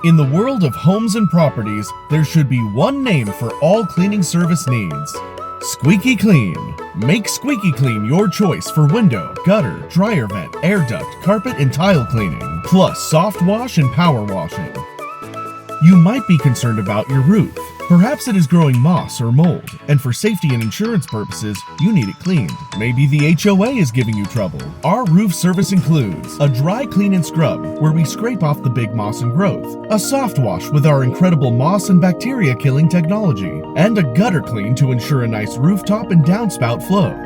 In the world of homes and properties, there should be one name for all cleaning service needs. Squeaky Clean. Make Squeaky Clean your choice for window, gutter, dryer vent, air duct, carpet, and tile cleaning, plus soft wash and power washing. You might be concerned about your roof. Perhaps it is growing moss or mold, and for safety and insurance purposes, you need it cleaned. Maybe the HOA is giving you trouble. Our roof service includes a dry clean and scrub, where we scrape off the big moss and growth, a soft wash with our incredible moss and bacteria killing technology, and a gutter clean to ensure a nice rooftop and downspout flow.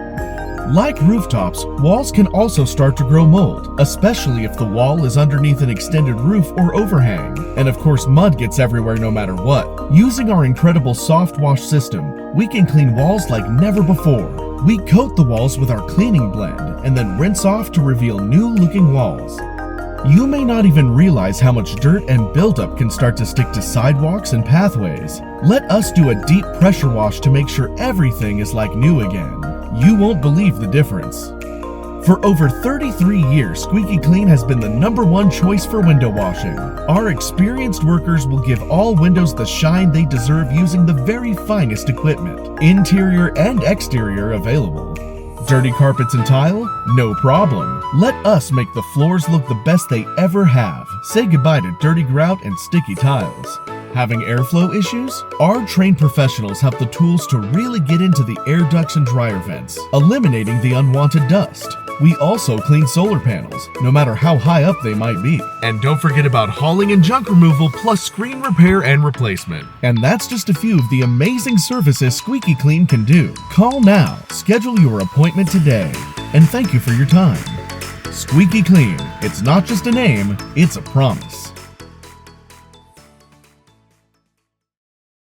Like rooftops, walls can also start to grow mold, especially if the wall is underneath an extended roof or overhang. And of course, mud gets everywhere no matter what. Using our incredible soft wash system, we can clean walls like never before. We coat the walls with our cleaning blend and then rinse off to reveal new-looking walls. You may not even realize how much dirt and buildup can start to stick to sidewalks and pathways. Let us do a deep pressure wash to make sure everything is like new again. You won't believe the difference. For over 33 years, Squeaky Clean has been the #1 choice for window washing. Our experienced workers will give all windows the shine they deserve using the very finest equipment, interior and exterior available. Dirty carpets and tile? No problem. Let us make the floors look the best they ever have. Say goodbye to dirty grout and sticky tiles. Having airflow issues? Our trained professionals have the tools to really get into the air ducts and dryer vents, eliminating the unwanted dust. We also clean solar panels, no matter how high up they might be. And don't forget about hauling and junk removal plus screen repair and replacement. And that's just a few of the amazing services Squeaky Clean can do. Call now, schedule your appointment today, and thank you for your time. Squeaky Clean, it's not just a name, it's a promise.